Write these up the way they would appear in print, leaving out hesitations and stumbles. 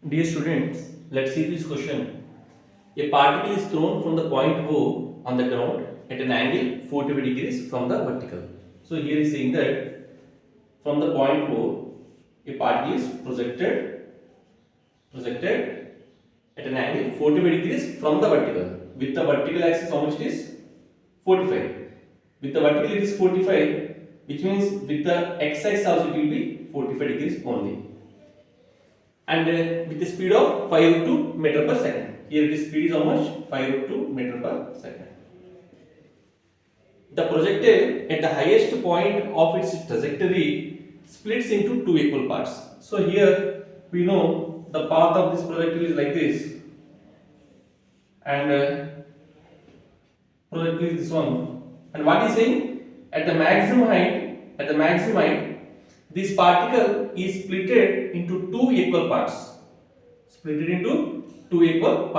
Dear students, let's see this question. A particle is thrown from the point O on the ground at an angle 45 degrees from the vertical. So here is saying that from the point O, a particle is projected at an angle 45 degrees from the vertical. With the vertical axis, how much it is? 45. With the vertical it is 45, which means with the x-axis also it will be 45 degrees only. And with the speed of 5 to meter per second. Here the speed is how much? 5 to meter per second. The projectile at the highest point of its trajectory splits into two equal parts. So here we know the path of this projectile is like this, and projectile is this one. And what is saying? At the maximum height, this particle is splitted into two equal parts. It is splitted into two equal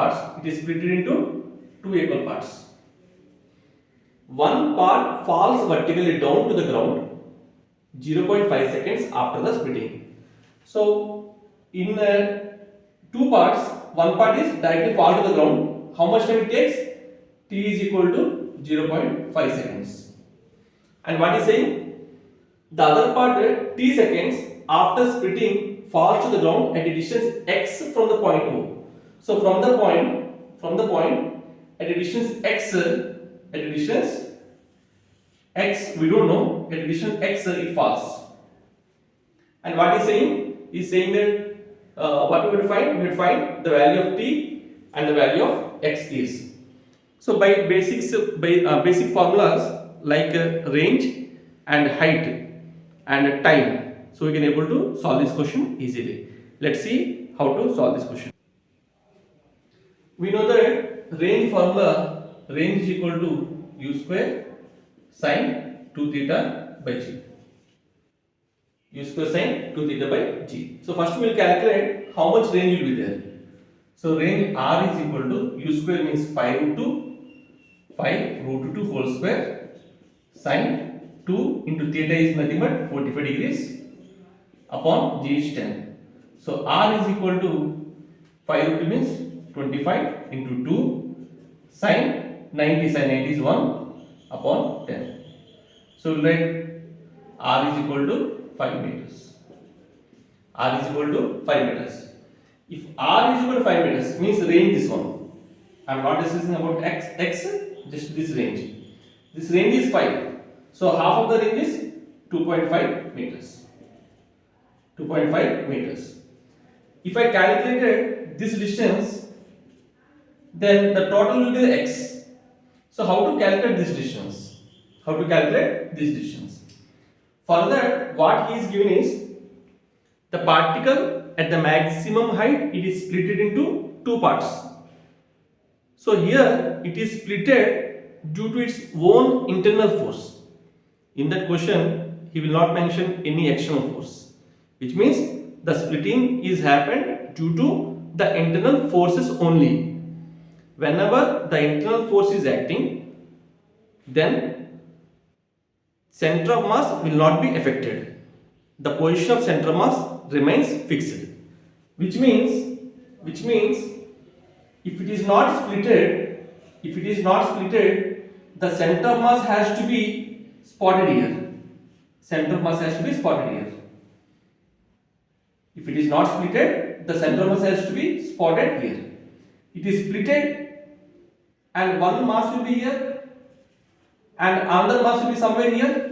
parts. One part falls vertically down to the ground 0.5 seconds after the splitting. So, in two parts, one part is directly fall to the ground. How much time it takes? T is equal to 0.5 seconds. And what is saying? The other part, T seconds after splitting, falls to the ground at a distance x from the point O. So from the point at a distance x, we don't know, at a distance x it falls. And what is saying? Is saying that what we will find? We will find the value of t and the value of x is. So by basic formulas like range and height and time, so we can able to solve this question easily. Let's see how to solve this question. We know that range formula, range is equal to u square sine 2 theta by g. U square sine 2 theta by g. So first we will calculate how much range will be there. So range r is equal to u square means 5 root 2 whole square sine 2 into theta is nothing but 45 degrees upon g is 10. So r is equal to 5 root 2 means 25 into 2 sine 90 is 1 upon 10. So let r is equal to 5 meters. R is equal to 5 meters. If r is equal to 5 meters means range this one. I am not discussing about x, just this range. This range is 5. So half of the range is 2.5 meters. 2.5 meters. If I calculated this distance, then the total will be the x. So how to calculate this distance? For that, what he is given is the particle at the maximum height, it is split into two parts. So here it is splitted due to its own internal force. In that question, he will not mention any external force, which means the splitting is happened due to the internal forces only. Whenever the internal force is acting, then center of mass will not be affected. The position of center of mass remains fixed. Which means if it is not splitted, the center of mass has to be spotted here. If it is not splitted, the center of mass has to be spotted here. It is splitted and one mass will be here and another mass will be somewhere here.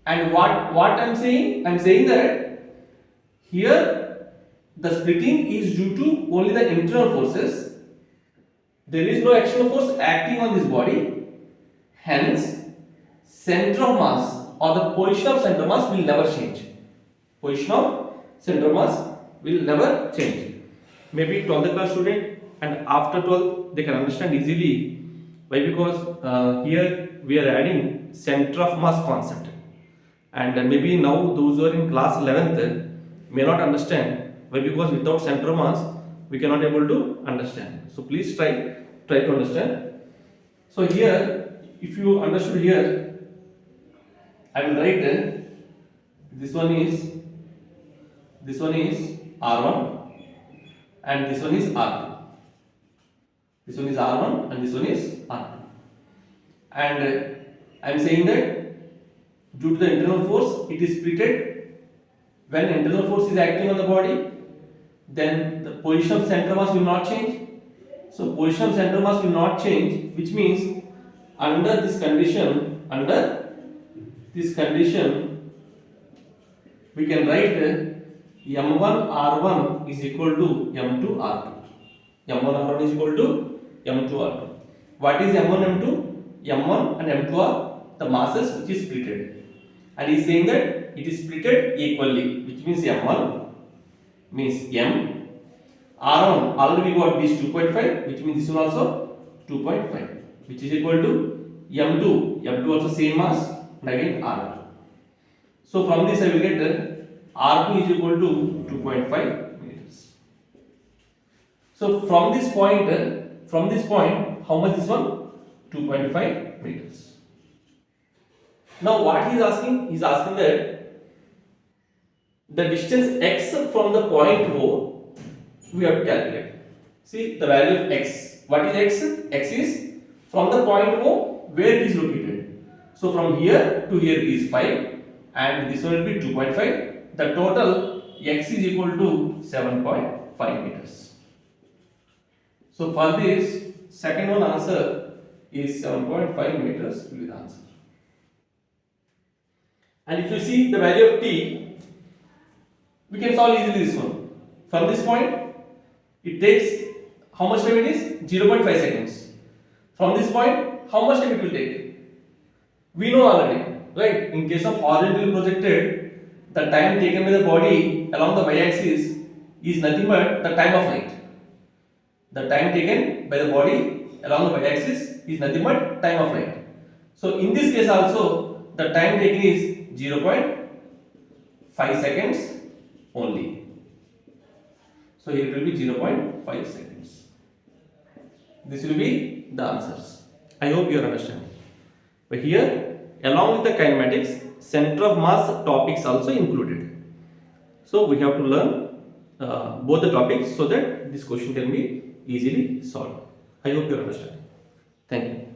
And what I am saying? I am saying that here the splitting is due to only the internal forces. There is no external force acting on this body. Hence, center of mass or the position of center of mass will never change. Maybe 12th class student and after 12th they can understand easily. Why? Because here we are adding center of mass concept. And maybe now those who are in class 11th may not understand. Why? Because without center of mass we cannot able to understand. So please try to understand. So here, if you understood here, I will write this one is R1 and this one is R2. This one is R1 and this one is R2. And I am saying that due to the internal force, it is splitted. When internal force is acting on the body, then the position of center mass will not change. So position of center mass will not change, which means under this condition, we can write M1 R1 is equal to M2 R2. M1 R1 is equal to M2 R2. What is M1 M2? M1 and M2 are the masses which is splitted, and he is saying that it is splitted equally, which means M1 means M. R1 already we got this 2.5, which means this one also 2.5, which is equal to M2. M2 also same mass, and again R2. So from this I will get R2 is equal to 2.5 meters. So from this point, how much this one? 2.5 meters. Now what he is asking? He is asking that the distance x from the point O we have to calculate. See the value of x. What is x? X is from the point O where it is located. So from here to here is 5 and this one will be 2.5. The total x is equal to 7.5 meters. So for this second one answer is 7.5 meters will be the answer. And if you see the value of t, we can solve easily this one. From this point, it takes how much time it is? 0.5 seconds. From this point, how much time it will take? We know already, right? In case of horizontally projected, the time taken by the body along the y-axis is nothing but the time of flight. The time taken by the body along the y-axis is nothing but time of flight. So in this case also, the time taken is 0.5 seconds only. So here it will be 0.5 seconds. This will be the answers. I hope you are understanding. But here, along with the kinematics, center of mass topics also included. So we have to learn both the topics so that this question can be easily solved. I hope you are understanding. Thank you.